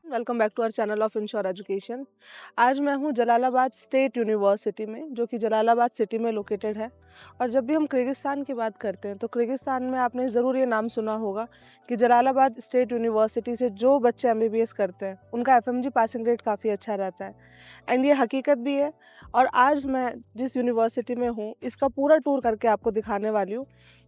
Welcome back to our channel of Insure Education. आज मैं हूँ जलालाबाद स्टेट यूनिवर्सिटी में, जो कि जलालाबाद सिटी में लोकेटेड है। और जब भी हम किर्गिस्तान की बात करते हैं तो किर्गिस्तान में आपने ज़रूर ये नाम सुना होगा कि जलालाबाद स्टेट यूनिवर्सिटी से जो बच्चे एमबीबीएस करते हैं उनका एफएमजी पासिंग रेट काफ़ी अच्छा रहता है। एंड ये हकीकत भी है। और आज मैं जिस यूनिवर्सिटी में हूँ इसका पूरा टूर करके आपको दिखाने वाली हूँ,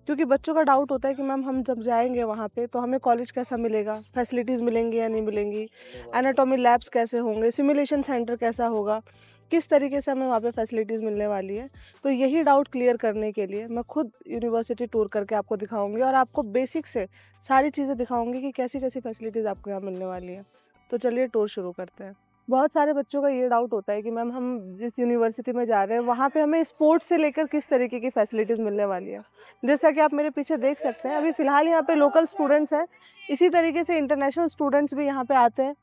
क्योंकि बच्चों का डाउट होता है कि मैम हम जब जाएंगे वहाँ पे तो हमें कॉलेज कैसा मिलेगा, फैसिलिटीज़ मिलेंगी या नहीं मिलेंगी, एनाटॉमी लैब्स कैसे होंगे, सिमुलेशन सेंटर कैसा होगा, किस तरीके से हमें वहाँ पे फैसिलिटीज़ मिलने वाली है। तो यही डाउट क्लियर करने के लिए मैं खुद यूनिवर्सिटी टूर करके आपको दिखाऊंगी और आपको बेसिक से सारी चीज़ें दिखाऊंगी कि कैसी कैसी फैसिलिटीज़ आपको यहाँ मिलने वाली है। तो चलिए टूर शुरू करते हैं। बहुत सारे बच्चों का ये डाउट होता है कि मैम हम जिस यूनिवर्सिटी में जा रहे हैं वहाँ पे हमें स्पोर्ट्स से लेकर किस तरीके की फैसिलिटीज़ मिलने वाली है। जैसा कि आप मेरे पीछे देख सकते हैं, अभी फ़िलहाल यहाँ पे लोकल स्टूडेंट्स हैं, इसी तरीके से इंटरनेशनल स्टूडेंट्स भी यहाँ पे आते हैं।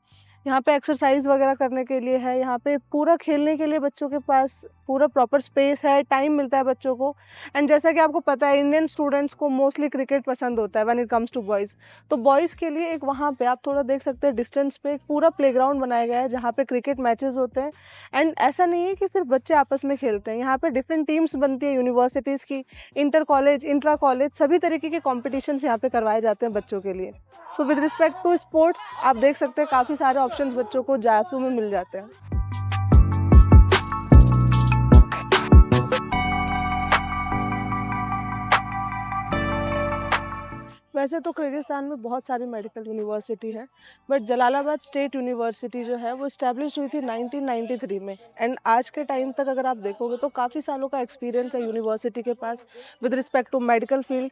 यहाँ पे एक्सरसाइज वगैरह करने के लिए है, यहाँ पे पूरा खेलने के लिए बच्चों के पास पूरा प्रॉपर स्पेस है, टाइम मिलता है बच्चों को। एंड जैसा कि आपको पता है इंडियन स्टूडेंट्स को मोस्टली क्रिकेट पसंद होता है when it comes to boys. तो बॉयज़ के लिए एक वहाँ पे आप थोड़ा देख सकते हैं डिस्टेंस पे एक पूरा प्लेग्राउंड बनाया गया है जहाँ पे क्रिकेट मैचेस होते हैं। एंड ऐसा नहीं है कि सिर्फ बच्चे आपस में खेलते हैं, यहाँ पे डिफरेंट टीम्स बनती है यूनिवर्सिटीज़ की, इंटर कॉलेज, इंट्रा कॉलेज, सभी तरीके के कॉम्पिटिशन्स यहाँ पे करवाए जाते हैं बच्चों के लिए। So with respect to sports आप देख सकते हैं काफ़ी सारे ऑप्शंस बच्चों को जासू में मिल जाते हैं। वैसे तो किर्गिस्तान में बहुत सारी मेडिकल यूनिवर्सिटी है, बट जलालाबाद स्टेट यूनिवर्सिटी जो है वो इस्टेब्लिश हुई थी 1993 में। एंड आज के टाइम तक अगर आप देखोगे तो काफ़ी सालों का एक्सपीरियंस है यूनिवर्सिटी के पास with respect to medical field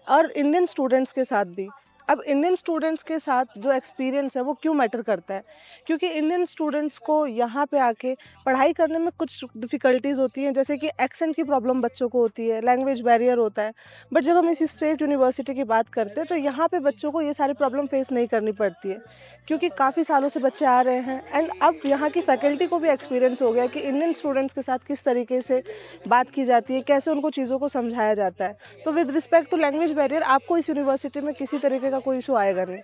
और इंडियन स्टूडेंट्स के साथ भी। अब इंडियन स्टूडेंट्स के साथ जो एक्सपीरियंस है वो क्यों मैटर करता है, क्योंकि इंडियन स्टूडेंट्स को यहाँ पे आके पढ़ाई करने में कुछ डिफ़िकल्टीज़ होती हैं, जैसे कि एक्सेंट की प्रॉब्लम बच्चों को होती है, लैंग्वेज बैरियर होता है। बट जब हम इस स्टेट यूनिवर्सिटी की बात करते हैं तो यहाँ पे बच्चों को ये सारी प्रॉब्लम फेस नहीं करनी पड़ती है, क्योंकि काफ़ी सालों से बच्चे आ रहे हैं। एंड अब यहाँ की फैकल्टी को भी एक्सपीरियंस हो गया कि इंडियन स्टूडेंट्स के साथ किस तरीके से बात की जाती है, कैसे उनको चीज़ों को समझाया जाता है। तो with respect to language barrier आपको इस यूनिवर्सिटी में किसी तरीके का कोई इशू आएगा नहीं।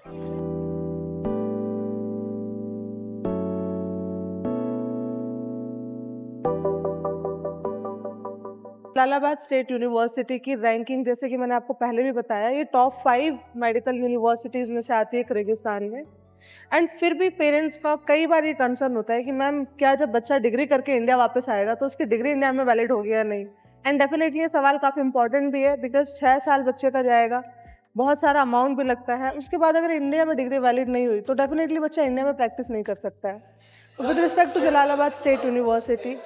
जलालाबाद स्टेट यूनिवर्सिटी की रैंकिंग, जैसे कि मैंने आपको पहले भी बताया, ये टॉप 5 मेडिकल यूनिवर्सिटीज़ में से आती है किर्गिस्तान में। एंड फिर भी पेरेंट्स का कई बार ये कंसर्न होता है कि मैम क्या जब बच्चा डिग्री करके इंडिया वापस आएगा तो उसकी डिग्री इंडिया में वैलिड होगी या नहीं। एंड डेफिनेटली ये सवाल काफ़ी इंपॉर्टेंट भी है, बिकॉज 6 साल बच्चे का जाएगा, बहुत सारा अमाउंट भी लगता है। उसके बाद अगर इंडिया में डिग्री वैलिड नहीं हुई तो डेफिनेटली बच्चा इंडिया में प्रैक्टिस नहीं कर सकता है। With respect to Jalalabad State University,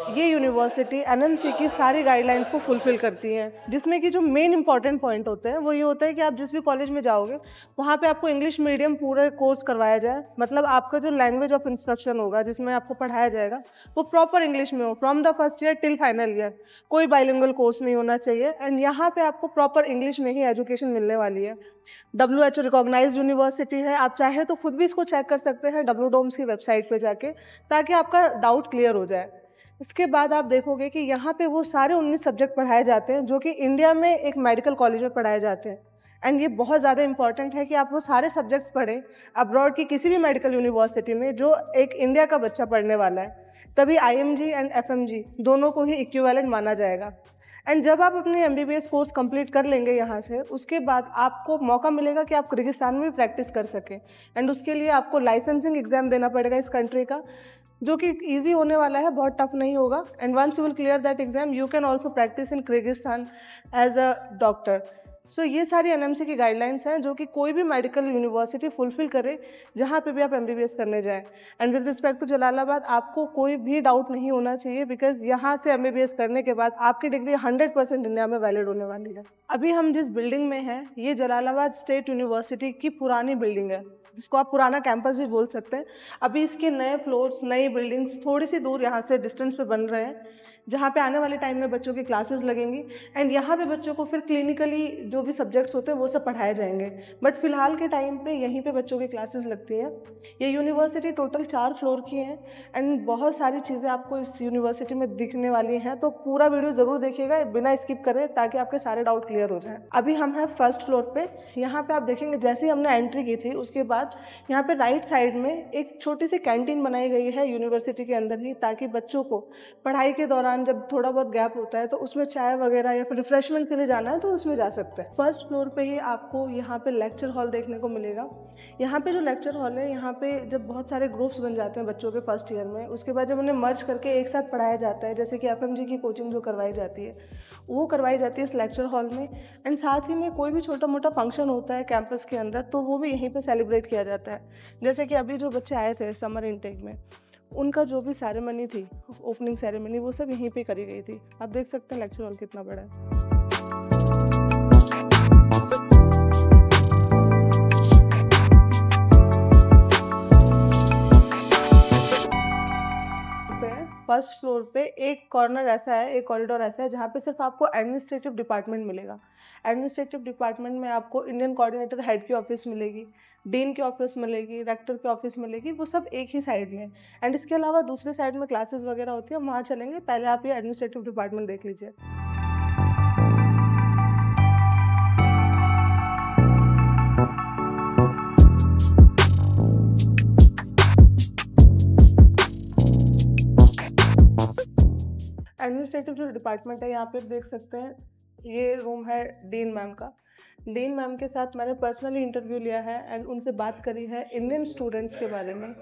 ये यूनिवर्सिटी एनएमसी की सारी गाइडलाइंस को फुलफ़िल करती है, जिसमें कि जो मेन इंपॉर्टेंट पॉइंट होते हैं वो ये होता है कि आप जिस भी कॉलेज में जाओगे वहाँ पे आपको इंग्लिश मीडियम पूरा कोर्स करवाया जाए। मतलब आपका जो लैंग्वेज ऑफ इंस्ट्रक्शन होगा जिसमें आपको पढ़ाया जाएगा वो प्रॉपर इंग्लिश में हो, from the first year till final year. कोई बाइलिंगुअल कोर्स नहीं होना चाहिए। एंड यहाँ पे आपको प्रॉपर इंग्लिश में ही एजुकेशन मिलने वाली है। WHO रिकॉग्नाइज्ड यूनिवर्सिटी है, आप चाहे तो खुद भी इसको चेक कर सकते हैं WDOMS की वेबसाइट पे जाके, ताकि आपका डाउट क्लियर हो जाए। इसके बाद आप देखोगे कि यहाँ पे वो सारे 19 सब्जेक्ट पढ़ाए जाते हैं जो कि इंडिया में एक मेडिकल कॉलेज में पढ़ाए जाते हैं। एंड ये बहुत ज़्यादा इंपॉर्टेंट है कि आप वो सारे सब्जेक्ट्स पढ़ें अब्रॉड की किसी भी मेडिकल यूनिवर्सिटी में जो एक इंडिया का बच्चा पढ़ने वाला है, तभी IMG एंड FMG दोनों को ही इक्विवेलेंट माना जाएगा। एंड जब आप अपनी MBBS कोर्स कंप्लीट कर लेंगे यहाँ से, उसके बाद आपको मौका मिलेगा कि आप किर्गिस्तान में भी प्रैक्टिस कर सकें। एंड उसके लिए आपको लाइसेंसिंग एग्ज़ाम देना पड़ेगा इस कंट्री का, जो कि ईजी होने वाला है, बहुत टफ नहीं होगा। And once you will clear that exam you can also practise in Kyrgyzstan as a doctor. So ये सारी एनएमसी की गाइडलाइंस हैं जो कि कोई भी मेडिकल यूनिवर्सिटी फुलफिल करे जहाँ पे भी आप एमबीबीएस करने जाएं। And with respect to Jalalabad, आपको कोई भी डाउट नहीं होना चाहिए, बिकॉज यहाँ से एमबीबीएस करने के बाद आपकी डिग्री 100% इंडिया में वैलिड होने वाली है। अभी हम जिस बिल्डिंग में हैं, ये जलालाबाद स्टेट यूनिवर्सिटी की पुरानी बिल्डिंग है, जिसको आप पुराना कैंपस भी बोल सकते हैं। अभी इसके नए फ्लोर्स, नई बिल्डिंग्स थोड़ी सी दूर यहाँ से डिस्टेंस पे बन रहे हैं, जहाँ पे आने वाले टाइम में बच्चों की क्लासेस लगेंगी। एंड यहाँ पे बच्चों को फिर क्लिनिकली जो भी सब्जेक्ट्स होते हैं वो सब पढ़ाए जाएंगे। बट फिलहाल के टाइम पे यहीं पे बच्चों की क्लासेस लगती हैं। ये यूनिवर्सिटी टोटल 4 फ्लोर की है एंड बहुत सारी चीज़ें आपको इस यूनिवर्सिटी में दिखने वाली हैं, तो पूरा वीडियो ज़रूर देखिएगा बिना स्किप करें, ताकि आपके सारे डाउट क्लियर हो जाए। अभी हम हैं फर्स्ट फ्लोर पे। यहाँ पे आप देखेंगे जैसे ही हमने एंट्री की थी उसके बाद यहाँ पे राइट साइड में एक छोटी सी कैंटीन बनाई गई है यूनिवर्सिटी के अंदर ही, ताकि बच्चों को पढ़ाई के दौरान जब थोड़ा बहुत गैप होता है तो उसमें चाय वगैरह या फिर रिफ्रेशमेंट के लिए जाना है तो उसमें जा सकते हैं। फर्स्ट फ्लोर पे ही आपको यहाँ पे लेक्चर हॉल देखने को मिलेगा। यहाँ पे जो लेक्चर हॉल है, यहाँ पे जब बहुत सारे ग्रुप्स बन जाते हैं बच्चों के फर्स्ट ईयर में, उसके बाद जब उन्हें मर्ज करके एक साथ पढ़ाया जाता है, जैसे कि एफएमजी की कोचिंग जो करवाई जाती है वो करवाई जाती है इस लेक्चर हॉल में। एंड साथ ही में कोई भी छोटा मोटा फंक्शन होता है कैंपस के अंदर तो वो भी यहीं पे सेलिब्रेट किया जाता है। जैसे कि अभी जो बच्चे आए थे समर इनटेक में, उनका जो भी सेरेमनी थी, ओपनिंग सेरेमनी, वो सब यहीं पे करी गई थी। आप देख सकते हैं लेक्चर हॉल कितना बड़ा है। फर्स्ट फ्लोर पे एक कॉर्नर ऐसा है, एक कॉरिडोर ऐसा है जहाँ पे सिर्फ आपको एडमिनिस्ट्रेटिव डिपार्टमेंट मिलेगा। एडमिनिस्ट्रेटिव डिपार्टमेंट में आपको इंडियन कोऑर्डिनेटर हेड की ऑफिस मिलेगी, डीन की ऑफिस मिलेगी, रेक्टर की ऑफिस मिलेगी, वो सब एक ही साइड में। एंड इसके अलावा दूसरे साइड में क्लासेस वगैरह होती है, हम वहाँ चलेंगे। पहले आप ये एडमिनिस्ट्रेटिव डिपार्टमेंट देख लीजिए। एडमिनिस्ट्रेटिव जो डिपार्टमेंट है, यहाँ पे देख सकते हैं ये रूम है डीन मैम का। डीन मैम के साथ मैंने पर्सनली इंटरव्यू लिया है एंड उनसे बात करी है इंडियन स्टूडेंट्स के बारे में।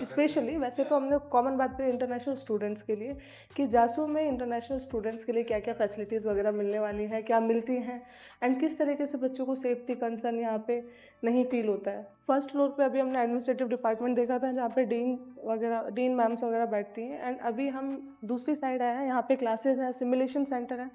स्पेशली वैसे तो हमने कॉमन बात करी इंटरनेशनल स्टूडेंट्स के लिए कि जासू में इंटरनेशनल स्टूडेंट्स के लिए क्या क्या फैसिलिटीज़ वगैरह मिलने वाली हैं, क्या मिलती हैं, एंड किस तरीके से बच्चों को सेफ्टी कंसर्न यहाँ पे नहीं फील होता है। फर्स्ट फ्लोर पे अभी हमने एडमिनिस्ट्रेटिव डिपार्टमेंट देखा था जहाँ पे डीन मैम्स वगैरह बैठती हैं। एंड अभी हम दूसरी साइड आए हैं, यहाँ पे क्लासेज हैं, सिमुलेशन सेंटर है।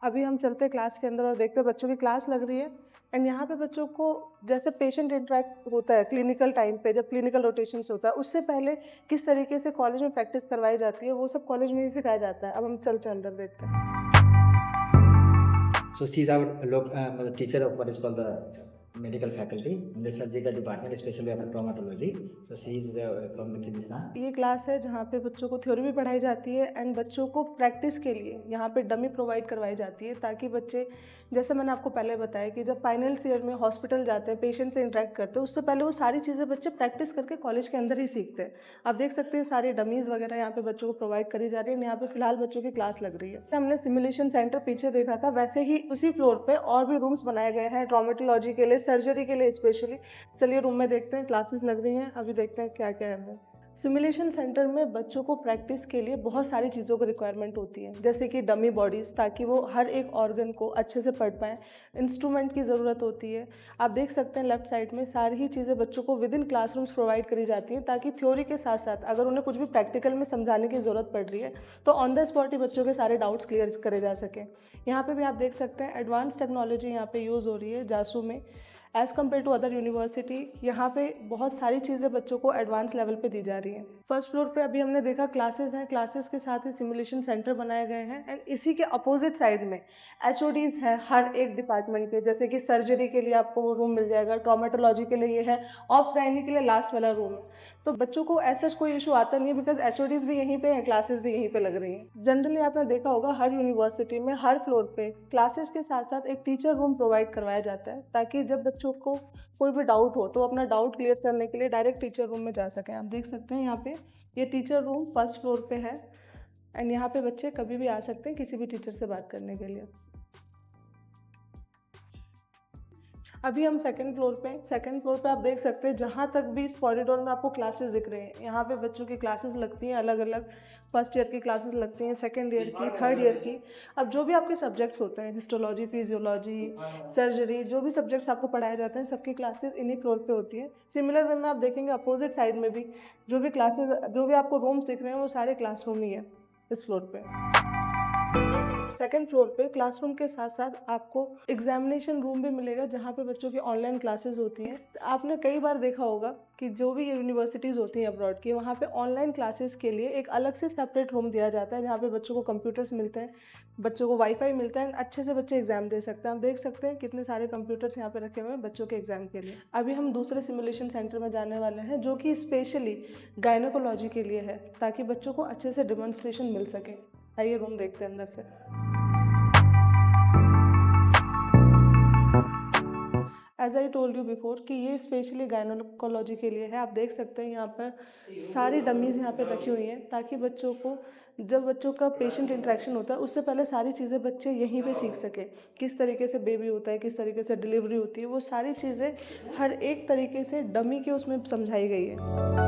अभी हम चलते क्लास के अंदर और देखते हैं बच्चों की क्लास लग रही है। एंड यहाँ पे बच्चों को जैसे पेशेंट इंटरेक्ट होता है क्लिनिकल टाइम पे, जब क्लिनिकल रोटेशंस होता है, उससे पहले किस तरीके से कॉलेज में प्रैक्टिस करवाई जाती है वो सब कॉलेज में ही सिखाया जाता है। अब हम चलते हैं अंदर देखते हैं। So she's our teacher of what is called the medical faculty in the surgical department, especially of traumatology. So she is from the Kyrgyzstan. ये क्लास है जहाँ पे बच्चों को थ्योरी भी पढ़ाई जाती है एंड बच्चों को प्रैक्टिस के लिए यहाँ पे डमी प्रोवाइड करवाई जाती है, ताकि बच्चे, जैसे मैंने आपको पहले बताया कि जब फाइनल ईयर में हॉस्पिटल जाते हैं, पेशेंट से इंटरेक्ट करते हैं, उससे पहले वो सारी चीज़ें बच्चे प्रैक्टिस करके कॉलेज के अंदर ही सीखते हैं। आप देख सकते हैं सारी डमीज़ वगैरह यहाँ पे बच्चों को प्रोवाइड करी जा रही है। यहाँ पे फिलहाल बच्चों की क्लास लग रही है। हमने सिमुलेशन सेंटर पीछे देखा था, वैसे ही उसी फ्लोर पे और भी रूम्स बनाए गए हैं ट्रॉमेटोलॉजी के लिए, सर्जरी के लिए स्पेशली। चलिए रूम में देखते हैं, क्लासेस लग रही हैं, अभी देखते हैं क्या क्या है। सिमुलेशन सेंटर में बच्चों को प्रैक्टिस के लिए बहुत सारी चीज़ों की रिक्वायरमेंट होती है, जैसे कि डमी बॉडीज़, ताकि वो हर एक ऑर्गन को अच्छे से पढ़ पाएँ। इंस्ट्रूमेंट की ज़रूरत होती है। आप देख सकते हैं लेफ्ट साइड में सारी ही चीज़ें बच्चों को विद इन क्लासरूम्स प्रोवाइड करी जाती हैं, ताकि थ्योरी के साथ साथ अगर उन्हें कुछ भी प्रैक्टिकल में समझाने की ज़रूरत पड़ रही है तो ऑन द स्पॉट ही बच्चों के सारे डाउट्स क्लियर करे जा सकें। यहाँ पर भी आप देख सकते हैं एडवांस टेक्नोलॉजी यहाँ पर यूज़ हो रही है जासू में as compare to other university. यहाँ पे बहुत सारी चीज़ें बच्चों को एडवांस लेवल पे दी जा रही हैं। फर्स्ट फ्लोर पे अभी हमने देखा क्लासेस हैं, क्लासेस के साथ ही सिमुलेशन सेंटर बनाए गए हैं एंड इसी के अपोजिट साइड में HODs हैं हर एक डिपार्टमेंट के, जैसे कि सर्जरी के लिए आपको वो रूम मिल जाएगा, ट्रॉमेटोलॉजी के लिए ये है, ऑप्स गायनी के लिए लास्ट वाला रूम है। तो बच्चों को ऐसा कोई इशू आता नहीं है, बिकॉज HODs भी यहीं पे हैं, क्लासेस भी यहीं पे लग रही हैं। जनरली आपने देखा होगा हर यूनिवर्सिटी में हर फ्लोर पे क्लासेस के साथ साथ एक टीचर रूम प्रोवाइड करवाया जाता है, ताकि जब बच्चों को कोई भी डाउट हो तो अपना डाउट क्लियर करने के लिए डायरेक्ट टीचर रूम में जा सकें। आप देख सकते हैं यहाँ पे ये टीचर रूम फर्स्ट फ्लोर पे है एंड यहाँ पे बच्चे कभी भी आ सकते हैं किसी भी टीचर से बात करने के लिए। अभी हम सेकंड फ्लोर पे हैं। सेकंड फ्लोर पे आप देख सकते हैं जहाँ तक भी इस कॉरिडोर में आपको क्लासेस दिख रहे हैं, यहाँ पे बच्चों की क्लासेस लगती हैं अलग अलग। फर्स्ट ईयर की क्लासेस लगती हैं, सेकंड ईयर की, थर्ड ईयर की। अब जो भी आपके सब्जेक्ट्स होते हैं, हिस्टोलॉजी, फिजियोलॉजी, सर्जरी, जो भी सब्जेक्ट्स आपको पढ़ाए जाते हैं, सबकी क्लासेस इन्हीं फ्लोर पे होती है। सिमिलर वे में आप देखेंगे अपोजिट साइड में भी जो भी क्लासेस, जो भी आपको रूम्स दिख रहे हैं, वो सारे क्लासरूम ही है इस फ्लोर पे। सेकेंड फ्लोर पे क्लासरूम के साथ साथ आपको एग्जामिनेशन रूम भी मिलेगा, जहाँ पे बच्चों की ऑनलाइन क्लासेस होती हैं। आपने कई बार देखा होगा कि जो भी यूनिवर्सिटीज़ होती हैं अब्रॉड की, वहाँ पे ऑनलाइन क्लासेस के लिए एक अलग से सेपरेट रूम दिया जाता है, जहाँ पे बच्चों को कंप्यूटर्स मिलते हैं, बच्चों को वाईफाई मिलता है, अच्छे से बच्चे एग्जाम दे सकते हैं। आप देख सकते हैं कितने सारे कंप्यूटर्स यहाँ पे रखे हुए हैं बच्चों के एग्जाम के लिए। अभी हम दूसरे सिमुलेशन सेंटर में जाने वाले हैं, जो कि स्पेशली गायनोकोलॉजी के लिए है, ताकि बच्चों को अच्छे से डेमोन्स्ट्रेशन मिल सके। आइए रूम देखते हैं अंदर से। As I told you before कि ये स्पेशली गायनोकोलॉजी के लिए है। आप देख सकते हैं यहाँ पर सारी डमीज़ यहाँ पे रखी हुई हैं, ताकि बच्चों को, जब बच्चों का पेशेंट इंटरेक्शन होता है, उससे पहले सारी चीज़ें बच्चे यहीं पे सीख सकें। किस तरीके से बेबी होता है, किस तरीके से डिलीवरी होती है, वो सारी चीज़ें हर एक तरीके से डमी के उसमें समझाई गई है।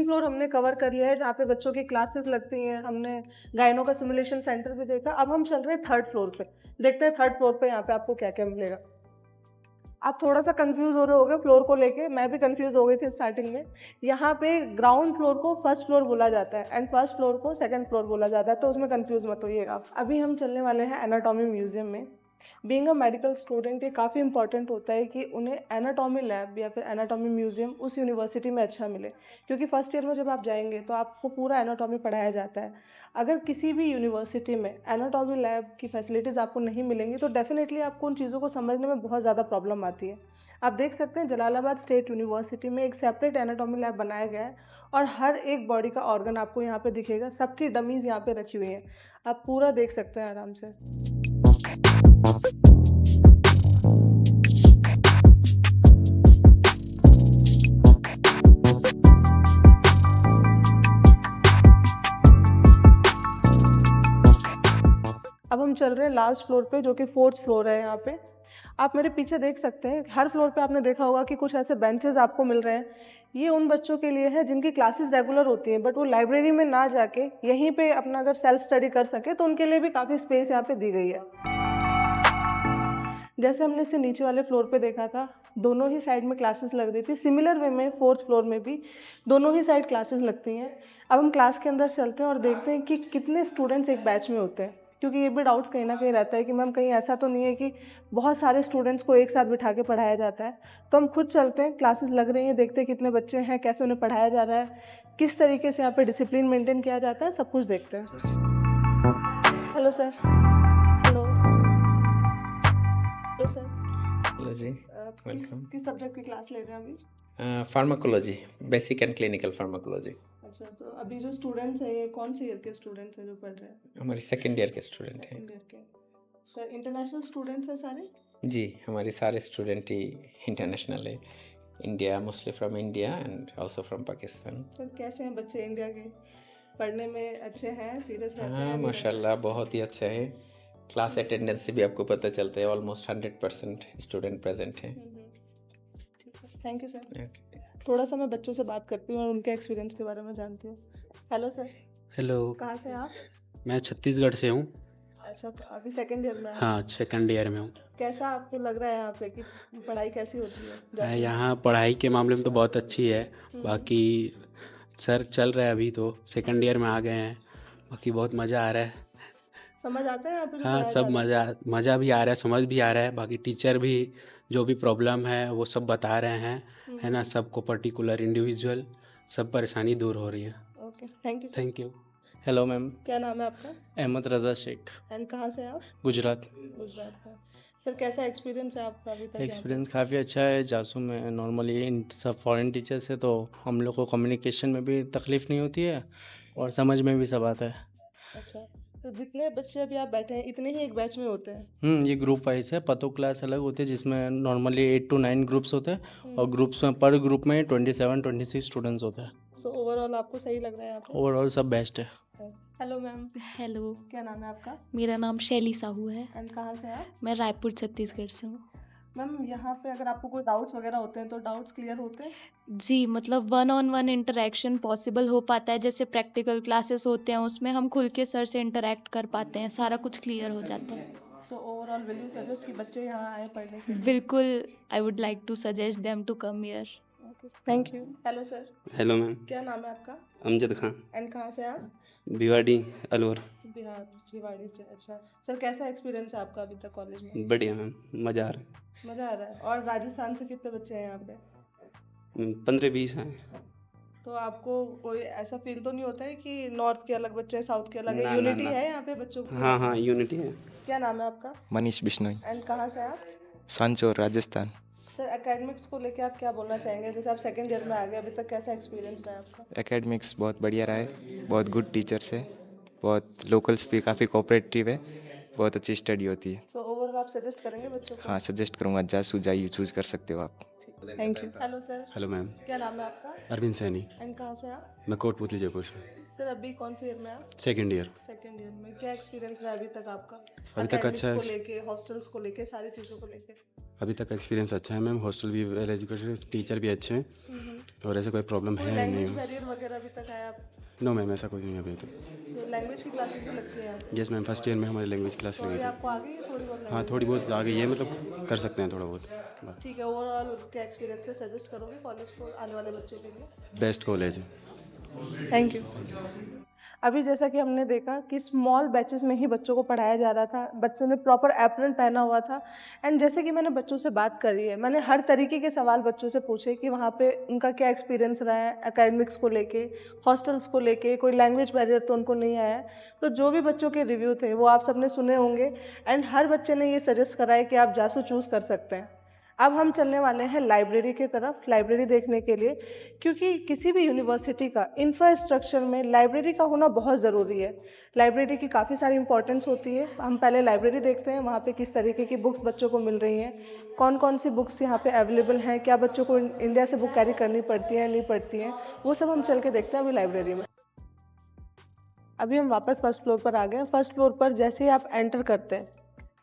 फ्लोर हमने कवर कर लिया है, जहाँ पे बच्चों की क्लासेस लगती हैं। हमने गायनों का सिमुलेशन सेंटर भी देखा। अब हम चल रहे हैं थर्ड फ्लोर पे। देखते हैं थर्ड फ्लोर पे यहाँ पे आपको क्या क्या मिलेगा। आप थोड़ा सा कंफ्यूज हो रहे होगे फ्लोर को लेके, मैं भी कंफ्यूज हो गई थी स्टार्टिंग में। यहाँ पे ग्राउंड फ्लोर को फर्स्ट फ्लोर बोला जाता है एंड फर्स्ट फ्लोर को सेकंड फ्लोर बोला जाता है, तो उसमें कंफ्यूज मत होइएगा आप। अभी हम चलने वाले हैं एनाटॉमी म्यूजियम में। बीइंग अ मेडिकल स्टूडेंट, ये काफ़ी इंपॉर्टेंट होता है कि उन्हें एनाटॉमी लैब या फिर एनाटॉमी म्यूजियम उस यूनिवर्सिटी में अच्छा मिले, क्योंकि फर्स्ट ईयर में जब आप जाएंगे तो आपको पूरा एनाटॉमी पढ़ाया जाता है। अगर किसी भी यूनिवर्सिटी में एनाटॉमी लैब की फैसिलिटीज़ आपको नहीं मिलेंगी तो डेफिनेटली आपको उन चीज़ों को समझने में बहुत ज़्यादा प्रॉब्लम आती है। आप देख सकते हैं जलालाबाद स्टेट यूनिवर्सिटी में एक सेपरेट एनाटॉमी लैब बनाया गया है, और हर एक बॉडी का ऑर्गन आपको यहाँ पे दिखेगा। सबकी डमीज़ यहाँ पे रखी हुई हैं, आप पूरा देख सकते हैं आराम से। अब हम चल रहे हैं लास्ट फ्लोर पे, जो कि फोर्थ फ्लोर है। यहाँ पे आप मेरे पीछे देख सकते हैं, हर फ्लोर पे आपने देखा होगा कि कुछ ऐसे बेंचेस आपको मिल रहे हैं। ये उन बच्चों के लिए है जिनकी क्लासेस रेगुलर होती हैं, बट वो लाइब्रेरी में ना जाके यहीं पे अपना अगर सेल्फ स्टडी कर सके, तो उनके लिए भी काफ़ी स्पेस यहाँ पे दी गई है। जैसे हमने इसे नीचे वाले फ्लोर पे देखा था, दोनों ही साइड में क्लासेस लग रही थी। सिमिलर वे में फोर्थ फ्लोर में भी दोनों ही साइड क्लासेस लगती हैं। अब हम क्लास के अंदर चलते हैं और देखते हैं कि कितने स्टूडेंट्स एक बैच में होते हैं, क्योंकि ये भी डाउट्स कहीं ना कहीं रहता है कि मैम कहीं ऐसा तो नहीं है कि बहुत सारे स्टूडेंट्स को एक साथ बिठा के पढ़ाया जाता है। तो हम खुद चलते हैं, क्लासेस लग रही हैं, देखते हैं कितने बच्चे हैं, कैसे उन्हें पढ़ाया जा रहा है, किस तरीके से यहाँ पे डिसिप्लिन मेंटेन किया जाता है, सब कुछ देखते हैं। Hello sir. Hello. Hello sir. Hello ji, किस सब्जेक्ट की क्लास ले रहे हैं अभी? Pharmacology, basic and clinical pharmacology. अच्छा, तो अभी जो स्टूडेंट्स हैं, ये कौन से ईयर के स्टूडेंट्स हैं जो पढ़ रहे हैं? हमारी सेकेंड ईयर के स्टूडेंट हैं। सेकंड ईयर के। सर इंटरनेशनल स्टूडेंट्स हैं सारे? जी, हमारे सारे स्टूडेंट ही इंटरनेशनल है। India, mostly from India and also from Pakistan. Sir कैसे हैं बच्चे इंडिया के? पढ़ने में अच्छे हैं, सीरियस रहते हैं? हाँ, माशाल्लाह बहुत ही अच्छा है। क्लास अटेंडेंस से भी आपको पता चलता है, ऑलमोस्ट 100% स्टूडेंट प्रेजेंट हैं। ठीक है, थैंक यू सर। थोड़ा सा मैं बच्चों से बात करती हूँ और उनके एक्सपीरियंस के बारे में जानती हूँ। Hello sir. हेलो, कहाँ से हैं आप? मैं छत्तीसगढ़ से हूँ। अच्छा, तो अभी सेकंड ईयर में हैं? हाँ, सेकंड ईयर में हूँ। कैसा आपको लग रहा है यहाँ पे कि पढ़ाई कैसी होती है? जैसे यहाँ पढ़ाई के मामले में तो बहुत अच्छी है। बाकी सर चल रहा है, अभी तो सेकंड ईयर में आ गए हैं। बाकी बहुत मज़ा आ रहा है। समझ आता है यहाँ पे जो हाँ, पढ़ाया सब जा रहा है? मज़ा भी आ रहा है, समझ भी आ रहा है। बाकी टीचर भी जो भी प्रॉब्लम है वो सब बता रहे हैं, है ना। सबको पर्टिकुलर इंडिविजुअल सब परेशानी दूर हो रही है। Okay, thank you sir. Thank you. Hello ma'am, क्या नाम है आपका? अहमद रज़ा शेख, एंड कहाँ से हैं आप? गुजरात। गुजरात का। सर कैसा एक्सपीरियंस है आपका अभी तक यहाँ पे? एक्सपीरियंस काफ़ी अच्छा है। जासू में नॉर्मली इन सब फॉरेन टीचर्स है, तो हम लोग को कम्युनिकेशन में भी तकलीफ़ नहीं होती है और समझ में भी सब आता है। अच्छा, तो जितने बच्चे अभी आप बैठे हैं इतने ही एक बैच में होते हैं? ये ग्रुप वाइज है, पतो क्लास अलग होती है जिसमें नॉर्मली 8 to 9 ग्रुप्स होते हैं और ग्रुप्स में पर ग्रुप में 27-26 स्टूडेंट्स होते हैं। सो ओवरऑल आपको सही लग रहा है यहाँ पे? ओवरऑल सब बेस्ट है। हेलो मैम, हेलो, क्या नाम है आपका मेरा नाम शैली साहू है। एंड कहाँ से हैं आप? मैं रायपुर छत्तीसगढ़ से हूँ। मैम यहाँ पे अगर आपको कोई डाउट्स वगैरह होते हैं तो डाउट्स क्लियर होते हैं? जी, मतलब 1-on-1 इंटरेक्शन पॉसिबल हो पाता है। जैसे प्रैक्टिकल क्लासेस होते हैं उसमें हम खुल के सर से इंटरेक्ट कर पाते हैं, सारा कुछ क्लियर हो जाता है। So overall will you suggest कि बच्चे यहाँ आए पढ़ने के लिए? बिल्कुल, I would like to suggest them to come here. Thank you. Hello sir, hello ma'am, क्या नाम है आपका अमजद खान, एंड कहाँ से आप? भिवाड़ी अलवर। बिहार, भिवाड़ी से। अच्छा सर, कैसा एक्सपीरियंस है आपका अभी तक कॉलेज में? बढ़िया मैम, मज़ा आ रहा मज़ा आ रहा है। और राजस्थान से कितने बच्चे हैं यहाँ पे? है। 15-20 हैं। तो आपको कोई ऐसा फील तो नहीं होता है कि नॉर्थ के अलग बच्चे हैं, साउथ के अलग ना, है? ना, यूनिटी ना। है यहाँ पे बच्चों की? हाँ हाँ, यूनिटी है। क्या नाम है आपका मनीष बिश्नोई, एंड कहाँ से आप? सांचौर, राजस्थान। सर एकेडमिक्स को लेके आप क्या बोलना चाहेंगे? जैसे आप सेकंड ईयर में आ गए, अभी तक कैसा एक्सपीरियंस रहा है आपका? एकेडमिक्स बहुत बढ़िया रहा है, बहुत गुड टीचर्स है, बहुत लोकल्स भी काफ़ी कोऑपरेटिव है, बहुत अच्छी स्टडी होती है। सो ओवरऑल आप सजेस्ट करेंगे बच्चों को? हाँ, सजेस्ट करूँगा, जासू जाइए चूज़ कर सकते हो आप। Thank you. Hello sir, hello ma'am, क्या नाम है आपका अरविंद सैनी। एंड कहाँ से आप? मैं कोटपुतली जयपुर से। सर अभी कौन से ईयर में आप? Second year. सेकंड ईयर में। क्या एक्सपीरियंस रहा है अभी तक आपका? अभी तक अच्छा है। Academics को लेके, हॉस्टल्स को लेके, सारी चीज़ों को लेके? अभी तक एक्सपीरियंस अच्छा है मैम, हॉस्टल भी वेल एजुकेटेड, टीचर भी अच्छे हैं और ऐसे कोई प्रॉब्लम है लैंग्वेज नहीं। बैरियर वगैरह अभी तक आया आप? नो मैम, ऐसा कुछ नहीं है अभी तक। तो लैंग्वेज की क्लासेस भी लगती हैं आप? यस मैम, फर्स्ट ईयर में हमारी लैंग्वेज क्लास तो लगी अभी थी। आपको आ गई है थोड़ी बहुत? हाँ, थोड़ी बहुत आ गई है, मतलब कर सकते हैं थोड़ा बहुत। ठीक है, ओवरऑल क्या एक्सपीरियंस से सजेस्ट करोगे कॉलेज को आने वाले बच्चों के लिए? बेस्ट कॉलेज है। Thank you. अभी जैसा कि हमने देखा कि स्मॉल बैचेस में ही बच्चों को पढ़ाया जा रहा था, बच्चों ने प्रॉपर एप्रन पहना हुआ था। एंड जैसे कि मैंने बच्चों से बात करी है, मैंने हर तरीके के सवाल बच्चों से पूछे कि वहाँ पे उनका क्या एक्सपीरियंस रहा है एकेडमिक्स को लेके, हॉस्टल्स को लेके, कोई लैंग्वेज बैरियर तो उनको नहीं आया है। तो जो भी बच्चों के रिव्यू थे वो आप सबने सुने होंगे एंड हर बच्चे ने ये सजेस्ट करा है कि आप जासू चूज़ कर सकते हैं। अब हम चलने वाले हैं लाइब्रेरी की तरफ, लाइब्रेरी देखने के लिए, क्योंकि किसी भी यूनिवर्सिटी का इंफ्रास्ट्रक्चर में लाइब्रेरी का होना बहुत ज़रूरी है। लाइब्रेरी की काफ़ी सारी इंपॉर्टेंस होती है। हम पहले लाइब्रेरी देखते हैं, वहाँ पे किस तरीके की बुक्स बच्चों को मिल रही हैं, कौन कौन सी बुक्स यहाँ पे अवेलेबल हैं, क्या बच्चों को इंडिया से बुक कैरी करनी पड़ती है नहीं पड़ती हैं, वो सब हम चल के देखते हैं अभी लाइब्रेरी में। अभी हम वापस फर्स्ट फ्लोर पर आ गए। फर्स्ट फ्लोर पर जैसे ही आप एंटर करते हैं,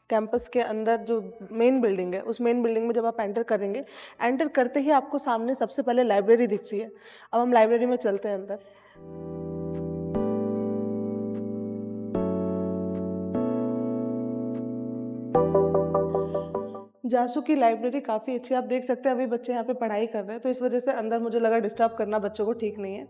कैंपस के अंदर जो मेन बिल्डिंग है, उस मेन बिल्डिंग में जब आप एंटर करेंगे, एंटर करते ही आपको सामने सबसे पहले लाइब्रेरी दिखती है। अब हम लाइब्रेरी में चलते हैं अंदर। जासू की लाइब्रेरी काफ़ी अच्छी है। आप देख सकते हैं अभी बच्चे यहाँ पे पढ़ाई कर रहे हैं, तो इस वजह से अंदर मुझे लगा डिस्टर्ब करना बच्चों को ठीक नहीं है।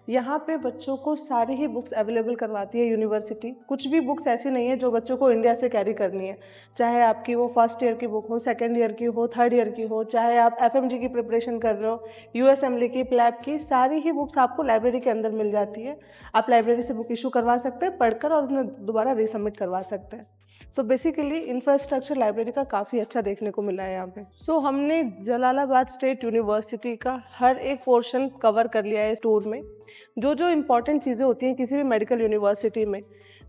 यहाँ पे बच्चों को सारी ही बुक्स अवेलेबल करवाती है यूनिवर्सिटी। कुछ भी बुक्स ऐसी नहीं है जो बच्चों को इंडिया से कैरी करनी है, चाहे आपकी वो फर्स्ट ईयर की बुक हो, सेकेंड ईयर की हो, थर्ड ईयर की हो, चाहे आप FMG की प्रिपरेशन कर रहे हो, USMLE की, प्लैब की, सारी ही बुक्स आपको लाइब्रेरी के अंदर मिल जाती है। आप लाइब्रेरी से बुक इशू करवा सकते हैं, पढ़कर और उन्हें दोबारा रीसबमिट करवा सकते हैं। सो बेसिकली इंफ्रास्ट्रक्चर लाइब्रेरी का काफ़ी अच्छा देखने को मिला है यहाँ पे। सो हमने जलालाबाद स्टेट यूनिवर्सिटी का हर एक पोर्शन कवर कर लिया है इस टूर में। जो जो इम्पॉर्टेंट चीज़ें होती हैं किसी भी मेडिकल यूनिवर्सिटी में,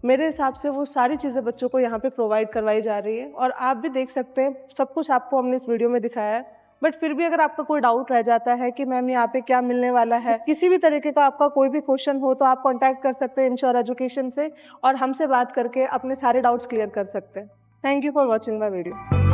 मेरे हिसाब से वो सारी चीज़ें बच्चों को यहाँ पे प्रोवाइड करवाई जा रही है। और आप भी देख सकते हैं, सब कुछ आपको हमने इस वीडियो में दिखाया है। बट फिर भी अगर आपका कोई डाउट रह जाता है कि मैम यहाँ पे क्या मिलने वाला है, किसी भी तरीके का आपका कोई भी क्वेश्चन हो, तो आप कांटेक्ट कर सकते हैं इंश्योर एजुकेशन से और हमसे बात करके अपने सारे डाउट्स क्लियर कर सकते हैं। Thank you for watching my video.